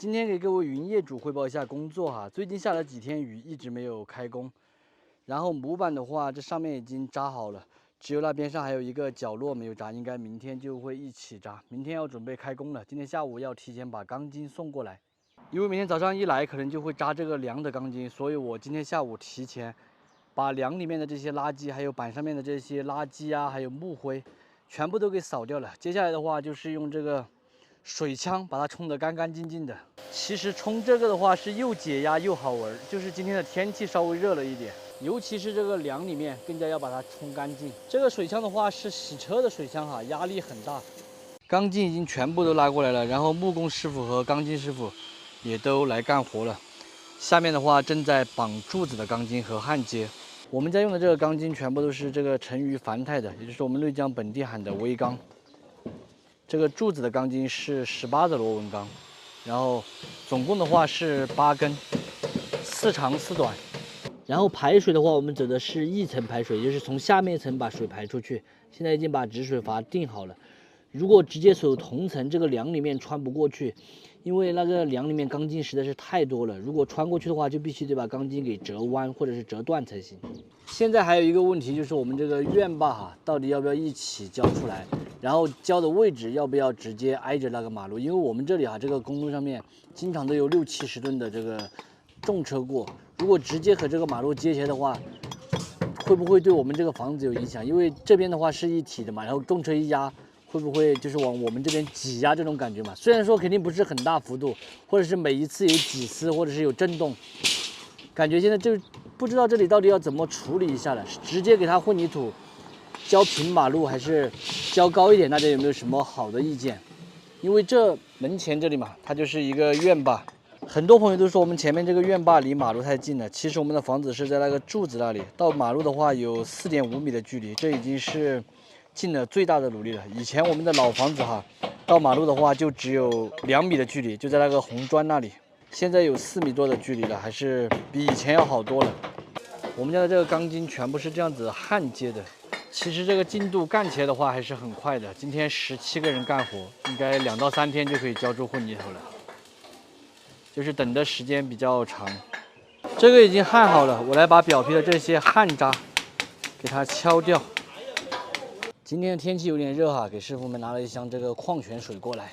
今天给各位云业主汇报一下工作哈。最近下了几天雨，一直没有开工。然后模板的话，这上面已经扎好了，只有那边上还有一个角落没有扎，应该明天就会一起扎。明天要准备开工了，今天下午要提前把钢筋送过来，因为明天早上一来可能就会扎这个梁的钢筋，所以我今天下午提前把梁里面的这些垃圾，还有板上面的这些垃圾啊，还有木灰，全部都给扫掉了。接下来的话就是用这个水枪把它冲得干干净净的。其实冲这个的话是又解压又好玩，就是今天的天气稍微热了一点，尤其是这个梁里面更加要把它冲干净。这个水枪的话是洗车的水枪哈，压力很大。钢筋已经全部都拉过来了，然后木工师傅和钢筋师傅也都来干活了。下面的话正在绑柱子的钢筋和焊接。我们家用的这个钢筋全部都是这个成渝繁泰的，也就是我们内江本地喊的微钢。这个柱子的钢筋是18的螺纹钢，然后总共的话是8根，4长4短。然后排水的话，我们走的是一层排水，就是从下面一层把水排出去。现在已经把止水阀定好了。如果直接走同层，这个梁里面穿不过去，因为那个梁里面钢筋实在是太多了。如果穿过去的话，就必须得把钢筋给折弯或者是折断才行。现在还有一个问题就是我们这个院坝哈，到底要不要一起浇出来？然后浇的位置要不要直接挨着那个马路？因为我们这里啊，这个公路上面经常都有60、70吨的这个重车过，如果直接和这个马路接起来的话，会不会对我们这个房子有影响？因为这边的话是一体的嘛，然后重车一压，会不会就是往我们这边挤压这种感觉嘛？虽然说肯定不是很大幅度，或者是每一次有几丝，或者是有震动，感觉现在就不知道这里到底要怎么处理一下了，是直接给它混凝土浇平马路，还是浇高一点？大家有没有什么好的意见？因为这门前这里嘛，它就是一个院坝，很多朋友都说我们前面这个院坝离马路太近了。其实我们的房子是在那个柱子那里，到马路的话有4.5米的距离，这已经是尽了最大的努力了。以前我们的老房子哈，到马路的话就只有2米的距离，就在那个红砖那里。现在有4米多的距离了，还是比以前要好多了。我们家的这个钢筋全部是这样子焊接的。其实这个进度干起来的话还是很快的，今天17个人干活，应该2到3天就可以浇出混凝土了，就是等的时间比较长。这个已经焊好了，我来把表皮的这些焊渣给它敲掉。今天的天气有点热哈，给师傅们拿了一箱这个矿泉水过来。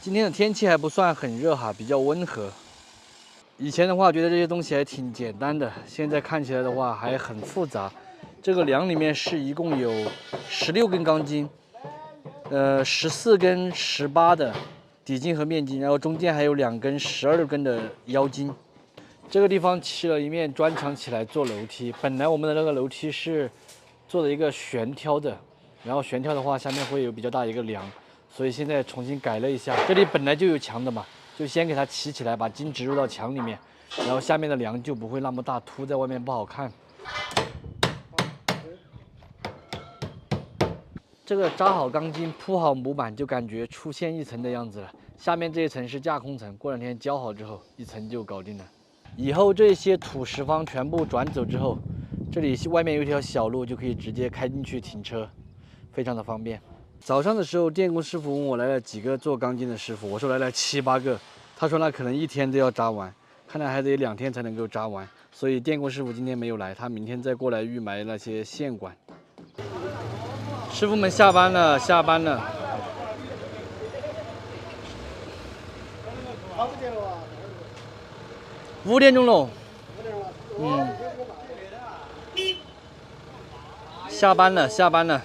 今天的天气还不算很热哈，比较温和。以前的话觉得这些东西还挺简单的，现在看起来的话还很复杂。这个梁里面是一共有16根钢筋，14根18的底筋和面筋，然后中间还有2根12根的腰筋。这个地方砌了一面砖墙起来做楼梯，本来我们的那个楼梯是做的一个悬挑的，然后悬挑的话下面会有比较大一个梁，所以现在重新改了一下。这里本来就有墙的嘛，就先给它砌起来，把筋植入到墙里面，然后下面的梁就不会那么大，凸在外面不好看。这个扎好钢筋铺好模板，就感觉出现一层的样子了。下面这一层是架空层，过2天浇好之后，一层就搞定了。以后这些土石方全部转走之后，这里外面有一条小路，就可以直接开进去停车，非常的方便。早上的时候，电工师傅问我来了几个做钢筋的师傅，我说来了7、8个，他说那可能1天都要扎完，看来还得2天才能够扎完。所以电工师傅今天没有来，他明天再过来预埋那些线管。师傅们下班了，下班了。5点钟了。下班了，下班了。